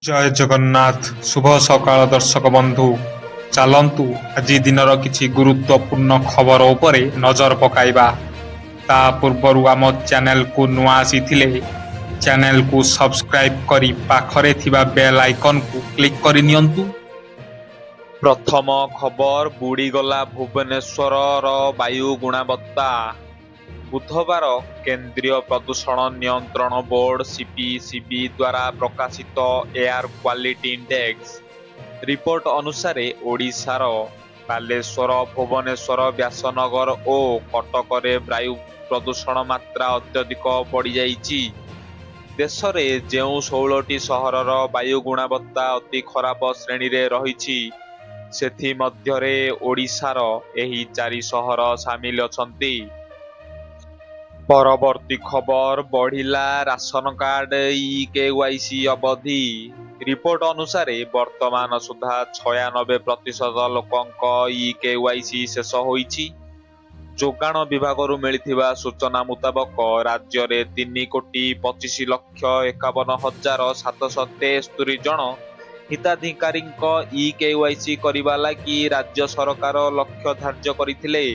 ଜୟ ଜଗନ୍ନାଥ। ଶୁଭ ସକାଳ ଦର୍ଶକ ବନ୍ଧୁ। ଚାଲନ୍ତୁ ଆଜି ଦିନର କିଛି ଗୁରୁତ୍ୱପୂର୍ଣ୍ଣ ଖବର ଉପରେ ନଜର ପକାଇବା। ତା ପୂର୍ବରୁ ଆମ ଚ୍ୟାନେଲକୁ ନୂଆ ଆସିଥିଲେ ଚ୍ୟାନେଲକୁ ସବସ୍କ୍ରାଇବ୍ କରି ପାଖରେ ଥିବା ବେଲ୍ ଆଇକନକୁ କ୍ଲିକ୍ କରି ନିଅନ୍ତୁ। ପ୍ରଥମ ଖବର, ବୁଡ଼ିଗଲା ଭୁବନେଶ୍ୱରର ବାୟୁ ଗୁଣବତ୍ତା। ବୁଧବାର କେନ୍ଦ୍ରୀୟ ପ୍ରଦୂଷଣ ନିୟନ୍ତ୍ରଣ ବୋର୍ଡ ସିପିସିବି ଦ୍ୱାରା ପ୍ରକାଶିତ ଏୟାର କ୍ୱାଲିଟି ଇଣ୍ଡେକ୍ସ ରିପୋର୍ଟ ଅନୁସାରେ ଓଡ଼ିଶାର ବାଲେଶ୍ୱର, ଭୁବନେଶ୍ୱର, ବ୍ୟାସନଗର ଓ କଟକରେ ବାୟୁ ପ୍ରଦୂଷଣ ମାତ୍ରା ଅତ୍ୟଧିକ ବଢ଼ିଯାଇଛି। ଦେଶରେ ଯେଉଁ 16ଟି ସହରର ବାୟୁ ଗୁଣବତ୍ତା ଅତି ଖରାପ ଶ୍ରେଣୀରେ ରହିଛି, ସେଥିମଧ୍ୟରେ ଓଡ଼ିଶାର ଏହି 4 ସହର ସାମିଲ ଅଛନ୍ତି। ପରବର୍ତ୍ତୀ ଖବର, ବଢ଼ିଲା ରାସନ କାର୍ଡ ଇ-କେୱାଇସି ଅବଧି। ରିପୋର୍ଟ ଅନୁସାରେ ବର୍ତ୍ତମାନ ସୁଦ୍ଧା 96% ଲୋକଙ୍କ ଇ-କେୱାଇସି ଶେଷ ହୋଇଛି। ଯୋଗାଣ ବିଭାଗରୁ ମିଳିଥିବା ସୂଚନା ମୁତାବକ ରାଜ୍ୟରେ 3,25,51,773 ଜଣ ହିତାଧିକାରୀଙ୍କ ଇ-କେୱାଇସି କରିବା ଲାଗି ରାଜ୍ୟ ସରକାର ଲକ୍ଷ୍ୟ ଧାର୍ଯ୍ୟ କରିଥିଲେ।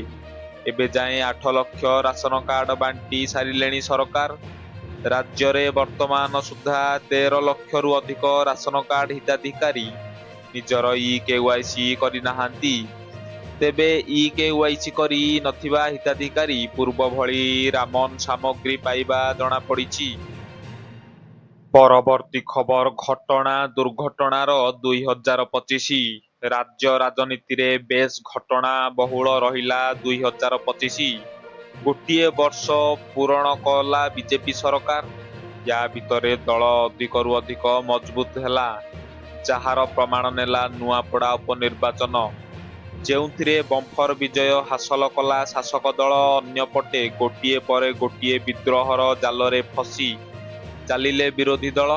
ଏବେ ଯାଏଁ 8 ଲକ୍ଷ ରାସନ କାର୍ଡ ବାଣ୍ଟି ସାରିଲେଣି ସରକାର। ରାଜ୍ୟରେ ବର୍ତ୍ତମାନ ସୁଦ୍ଧା 13 ଲକ୍ଷରୁ ଅଧିକ ରାସନ କାର୍ଡ ହିତାଧିକାରୀ ନିଜର ଇ-କେୱାଇସି କରିନାହାନ୍ତି। ତେବେ ଇ-କେୱାଇସି କରି ନଥିବା ହିତାଧିକାରୀ ପୂର୍ବ ଭଳି ରାମନ ସାମଗ୍ରୀ ପାଇବା ଜଣାପଡ଼ିଛି। ପରବର୍ତ୍ତୀ ଖବର, ଘଟଣା ଦୁର୍ଘଟଣାର 2025। ରାଜ୍ୟ ରାଜନୀତିରେ ବେଶ୍ ଘଟଣା ବହୁଳ ରହିଲା 2025। ଗୋଟିଏ ବର୍ଷ ପୂରଣ କଲା ବିଜେପି ସରକାର। ୟା ଭିତରେ ଦଳ ଅଧିକରୁ ଅଧିକ ମଜବୁତ ହେଲା, ଯାହାର ପ୍ରମାଣ ନେଲା ନୂଆପଡ଼ା ଉପନିର୍ବାଚନ, ଯେଉଁଥିରେ ବମ୍ଫର ବିଜୟ ହାସଲ କଲା ଶାସକ ଦଳ। ଅନ୍ୟପଟେ ଗୋଟିଏ ପରେ ଗୋଟିଏ ବିଦ୍ରୋହର ଜାଲରେ ଫସି ଚାଲିଲେ ବିରୋଧୀ ଦଳ।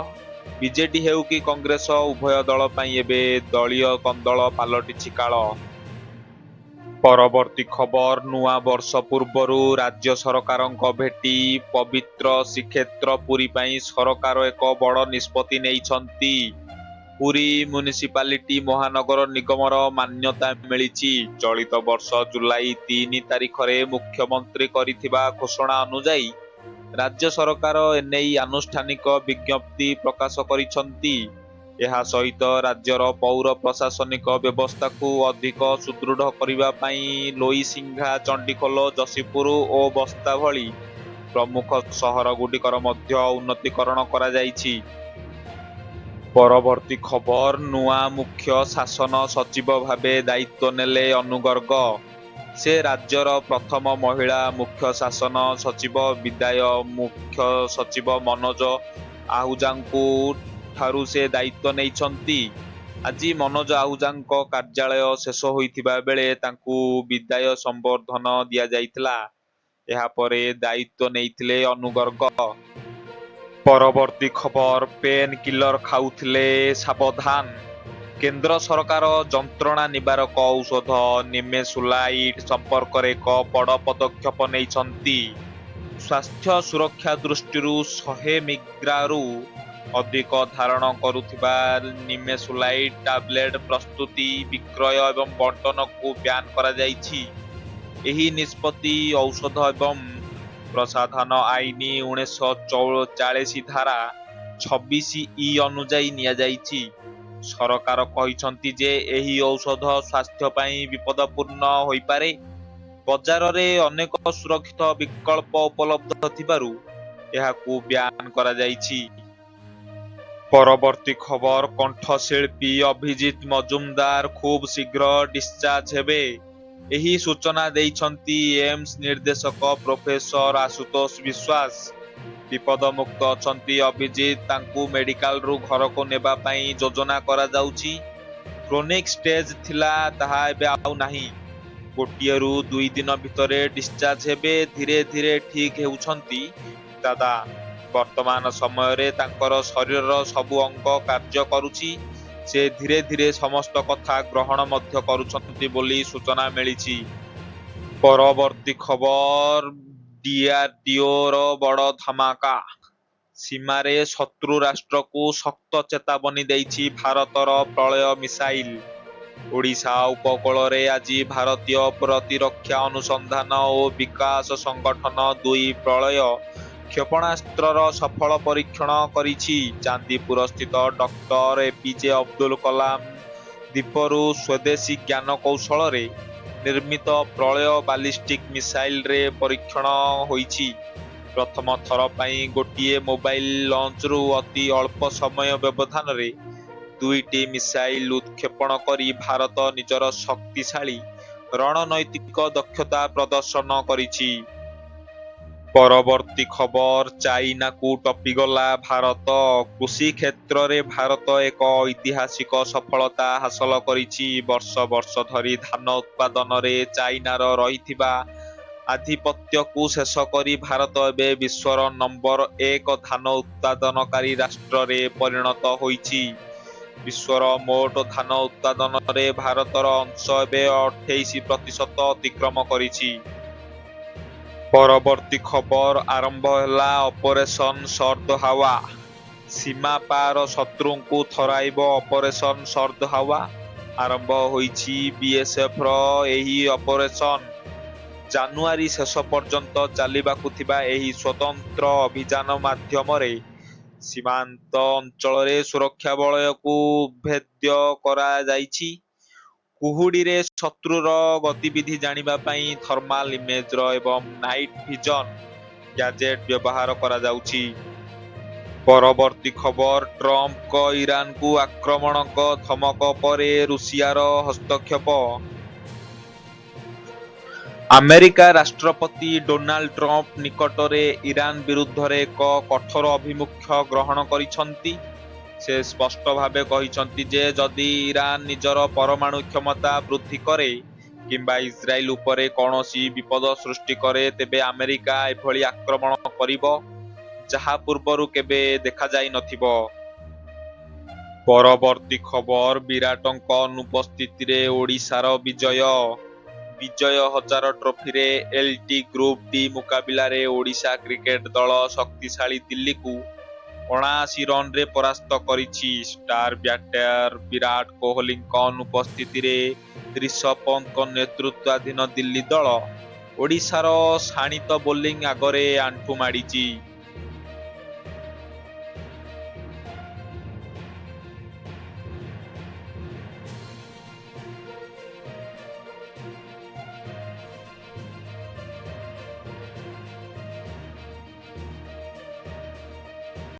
ବିଜେଡି ହେଉ କି କଂଗ୍ରେସ, ଉଭୟ ଦଳ ପାଇଁ ଏବେ ଦଳୀୟ କନ୍ଦଳ ପାଲଟିଛି କାଳ। ପରବର୍ତ୍ତୀ ଖବର, ନୂଆ ବର୍ଷ ପୂର୍ବରୁ ରାଜ୍ୟ ସରକାରଙ୍କ ଭେଟି ପବିତ୍ର ଶ୍ରୀକ୍ଷେତ୍ର ପୁରୀ ପାଇଁ ସରକାର ଏକ ବଡ଼ ନିଷ୍ପତ୍ତି ନେଇଛନ୍ତି। ପୁରୀ ମ୍ୟୁନିସିପାଲିଟି ମହାନଗର ନିଗମର ମାନ୍ୟତା ମିଳିଛି। ଚଳିତ ବର୍ଷ ଜୁଲାଇ 3 ତାରିଖରେ ମୁଖ୍ୟମନ୍ତ୍ରୀ କରିଥିବା ଘୋଷଣା ଅନୁଯାୟୀ ରାଜ୍ୟ ସରକାର ଏନେଇ ଆନୁଷ୍ଠାନିକ ବିଜ୍ଞପ୍ତି ପ୍ରକାଶ କରିଛନ୍ତି। ଏହା ସହିତ ରାଜ୍ୟର ପୌର ପ୍ରଶାସନିକ ବ୍ୟବସ୍ଥାକୁ ଅଧିକ ସୁଦୃଢ଼ କରିବା ପାଇଁ ଲୋଇସିଂହା, ଚଣ୍ଡିଖୋଲ, ଯଶୀପୁର ଓ ବସ୍ତା ଭଳି ପ୍ରମୁଖ ସହରଗୁଡ଼ିକର ମଧ୍ୟ ଉନ୍ନତୀକରଣ କରାଯାଇଛି। ପରବର୍ତ୍ତୀ ଖବର, ନୂଆ ମୁଖ୍ୟ ଶାସନ ସଚିବ ଭାବେ ଦାୟିତ୍ୱ ନେଲେ ଅନୁ ଗର୍ଗ। ସେ ରାଜ୍ୟର ପ୍ରଥମ ମହିଳା ମୁଖ୍ୟ ଶାସନ ସଚିବ। ବିଦାୟ ମୁଖ୍ୟ ସଚିବ ମନୋଜ ଆହୁଜାଙ୍କୁ ଠାରୁ ସେ ଦାୟିତ୍ୱ ନେଇଛନ୍ତି। ଆଜି ମନୋଜ ଆହୁଜାଙ୍କ କାର୍ଯ୍ୟାଳୟ ଶେଷ ହୋଇଥିବା ବେଳେ ତାଙ୍କୁ ବିଦାୟ ସମ୍ବର୍ଦ୍ଧନ ଦିଆଯାଇଥିଲା। ଏହାପରେ ଦାୟିତ୍ୱ ନେଇଥିଲେ ଅନୁ ଗର୍ଗ। ପରବର୍ତ୍ତୀ ଖବର, ପେନ୍ କିଲର ଖାଉଥିଲେ ସାବଧାନ। କେନ୍ଦ୍ର ସରକାର ଯନ୍ତ୍ରଣା ନିବାରକ ଔଷଧ ନିମେସୁଲାଇଟ୍ ସମ୍ପର୍କରେ ଏକ ବଡ଼ ପଦକ୍ଷେପ ନେଇଛନ୍ତି। ସ୍ୱାସ୍ଥ୍ୟ ସୁରକ୍ଷା ଦୃଷ୍ଟିରୁ 100 ମିଗ୍ରାରୁ ଅଧିକ ଧାରଣ କରୁଥିବା ନିମେସୁଲାଇଟ୍ ଟାବଲେଟ୍ ପ୍ରସ୍ତୁତି, ବିକ୍ରୟ ଏବଂ ବଣ୍ଟନକୁ ବ୍ୟାନ୍ କରାଯାଇଛି। ଏହି ନିଷ୍ପତ୍ତି ଔଷଧ ଏବଂ ପ୍ରସାଧନ ଆଇନ 1944 ଧାରା 26(e) ଅନୁଯାୟୀ ନିଆଯାଇଛି। ସରକାର କହିଛନ୍ତି ଯେ ଏହି ଔଷଧ ସ୍ୱାସ୍ଥ୍ୟ ପାଇଁ ବିପଦପୂର୍ଣ୍ଣ ହୋଇପାରେ। ବଜାରରେ ଅନେକ ସୁରକ୍ଷିତ ବିକଳ୍ପ ଉପଲବ୍ଧ ଥିବାରୁ ଏହାକୁ ବ୍ୟାନ୍ କରାଯାଇଛି। ପରବର୍ତ୍ତୀ ଖବର, କଣ୍ଠଶିଳ୍ପୀ ଅଭିଜିତ ମଜୁମଦାର ଖୁବ୍ ଶୀଘ୍ର ଡିସ୍ଚାର୍ଜ ହେବେ। ଏହି ସୂଚନା ଦେଇଛନ୍ତି ଏମ୍ସ ନିର୍ଦ୍ଦେଶକ ପ୍ରଫେସର ଆଶୁତୋଷ ବିଶ୍ୱାସ। ବିପଦମୁକ୍ତ ଅଛନ୍ତି ଅଭିଜିତ। ତାଙ୍କୁ ମେଡିକାଲରୁ ଘରକୁ ନେବା ପାଇଁ ଯୋଜନା କରାଯାଉଛି। କ୍ରୋନିକ୍ ଷ୍ଟେଜ୍ ଥିଲା, ତାହା ଏବେ ଆଉ ନାହିଁ। 1ରୁ 2 ଦିନ ଭିତରେ ଡିସ୍ଚାର୍ଜ ହେବେ। ଧୀରେ ଧୀରେ ଠିକ୍ ହେଉଛନ୍ତି ଦାଦା। ବର୍ତ୍ତମାନ ସମୟରେ ତାଙ୍କର ଶରୀରର ସବୁ ଅଙ୍ଗ କାର୍ଯ୍ୟ କରୁଛି। ସେ ଧୀରେ ଧୀରେ ସମସ୍ତ କଥା ଗ୍ରହଣ ମଧ୍ୟ କରୁଛନ୍ତି ବୋଲି ସୂଚନା ମିଳିଛି। ପରବର୍ତ୍ତୀ ଖବର, ଡିଆରଡିଓର ବଡ଼ ଧମାକା। ସୀମାରେ ଶତ୍ରୁ ରାଷ୍ଟ୍ରକୁ ଶକ୍ତ ଚେତାବନୀ ଦେଇଛି ଭାରତର ପ୍ରଳୟ ମିସାଇଲ। ଓଡ଼ିଶା ଉପକୂଳରେ ଆଜି ଭାରତୀୟ ପ୍ରତିରକ୍ଷା ଅନୁସନ୍ଧାନ ଓ ବିକାଶ ସଂଗଠନ 2 ପ୍ରଳୟ କ୍ଷେପଣାସ୍ତ୍ରର ସଫଳ ପରୀକ୍ଷଣ କରିଛି। ଚାନ୍ଦିପୁରସ୍ଥିତ ଡକ୍ଟର ଏପିଜେ ଅବଦୁଲ କଲାମ ଦ୍ୱୀପରୁ ସ୍ୱଦେଶୀ ଜ୍ଞାନ କୌଶଳରେ ନିର୍ମିତ ପ୍ରଳୟ ବାଲିଷ୍ଟିକ୍ ମିସାଇଲରେ ପରୀକ୍ଷଣ ହୋଇଛି। ପ୍ରଥମ ଥର ପାଇଁ ଗୋଟିଏ ମୋବାଇଲ ଲଞ୍ଚରୁ ଅତି ଅଳ୍ପ ସମୟ ବ୍ୟବଧାନରେ 2ଟି ମିସାଇଲ ଉତ୍କ୍ଷେପଣ କରି ଭାରତ ନିଜର ଶକ୍ତିଶାଳୀ ରଣନୈତିକ ଦକ୍ଷତା ପ୍ରଦର୍ଶନ କରିଛି। ପରବର୍ତ୍ତୀ ଖବର, ଚାଇନାକୁ ଟପିଗଲା ଭାରତ। କୃଷି କ୍ଷେତ୍ରରେ ଭାରତ ଏକ ଐତିହାସିକ ସଫଳତା ହାସଲ କରିଛି। ବର୍ଷ ବର୍ଷ ଧରି ଧାନ ଉତ୍ପାଦନରେ ଚାଇନାର ରହିଥିବା ଆଧିପତ୍ୟକୁ ଶେଷ କରି ଭାରତ ଏବେ ବିଶ୍ୱର ନମ୍ବର 1 ଧାନ ଉତ୍ପାଦନକାରୀ ରାଷ୍ଟ୍ରରେ ପରିଣତ ହୋଇଛି। ବିଶ୍ୱର ମୋଟ ଧାନ ଉତ୍ପାଦନରେ ଭାରତର ଅଂଶ ଏବେ 28% ଅତିକ୍ରମ କରିଛି। ପରବର୍ତ୍ତୀ ଖବର, ଆରମ୍ଭ ହେଲା ଅପରେସନ ଶରଦ ହାୱା। ସୀମା ପାର ଶତ୍ରୁଙ୍କୁ ଥରାଇବ ଅପରେସନ ଶରଦ ହାୱା। ଆରମ୍ଭ ହୋଇଛି ବିଏସ୍ଏଫ୍ର ଏହି ଅପରେସନ। ଜାନୁଆରୀ ଶେଷ ପର୍ଯ୍ୟନ୍ତ ଚାଲିବାକୁ ଥିବା ଏହି ସ୍ୱତନ୍ତ୍ର ଅଭିଯାନ ମାଧ୍ୟମରେ ସୀମାନ୍ତ ଅଞ୍ଚଳରେ ସୁରକ୍ଷା ବଳୟକୁ ଉଦ୍ଭେଦ୍ୟ କରାଯାଇଛି। କୁହୁଡ଼ିରେ ଶତ୍ରୁର ଗତିବିଧି ଜାଣିବା ପାଇଁ ଥର୍ମାଲ ଇମେଜର ଏବଂ ନାଇଟ୍ ଭିଜନ ଗ୍ୟାଜେଟ୍ ବ୍ୟବହାର କରାଯାଉଛି। ପରବର୍ତ୍ତୀ ଖବର, ଟ୍ରମ୍ପଙ୍କ ଇରାନକୁ ଆକ୍ରମଣଙ୍କ ଧମକ ପରେ ରୁଷିଆର ହସ୍ତକ୍ଷେପ। ଆମେରିକା ରାଷ୍ଟ୍ରପତି ଡୋନାଲ୍ଡ ଟ୍ରମ୍ପ ନିକଟରେ ଇରାନ ବିରୁଦ୍ଧରେ ଏକ କଠୋର ଅଭିମୁଖ୍ୟ ଗ୍ରହଣ କରିଛନ୍ତି। ସେ ସ୍ପଷ୍ଟ ଭାବେ କହିଛନ୍ତି ଯେ ଯଦି ଇରାନ ନିଜର ପରମାଣୁ କ୍ଷମତା ବୃଦ୍ଧି କରେ କିମ୍ବା ଇସ୍ରାଏଲ ଉପରେ କୌଣସି ବିପଦ ସୃଷ୍ଟି କରେ ତେବେ ଆମେରିକା ଏଭଳି ଆକ୍ରମଣ କରିବ ଯାହା ପୂର୍ବରୁ କେବେ ଦେଖାଯାଇ ନଥିବ। ପରବର୍ତ୍ତୀ ଖବର, ବିରାଟଙ୍କ ଅନୁପସ୍ଥିତିରେ ଓଡ଼ିଶାର ବିଜୟ। ବିଜୟ ହଜାର ଟ୍ରଫିରେ ଏଲ୍-ଟି ଗ୍ରୁପ ଡି ମୁକାବିଲାରେ ଓଡ଼ିଶା କ୍ରିକେଟ ଦଳ ଶକ୍ତିଶାଳୀ ଦିଲ୍ଲୀକୁ 79 ରନରେ ପରାସ୍ତ କରିଛି। ଷ୍ଟାର ବ୍ୟାଟର ବିରାଟ କୋହଲିଙ୍କ ଅନୁପସ୍ଥିତିରେ ରିଷଭ ପନ୍ତଙ୍କ ନେତୃତ୍ୱାଧୀନ ଦିଲ୍ଲୀ ଦଳ ଓଡ଼ିଶାର ଶାଣିତ ବୋଲିଂ ଆଗରେ ଆଣ୍ଠୁ ମାଡ଼ିଛି।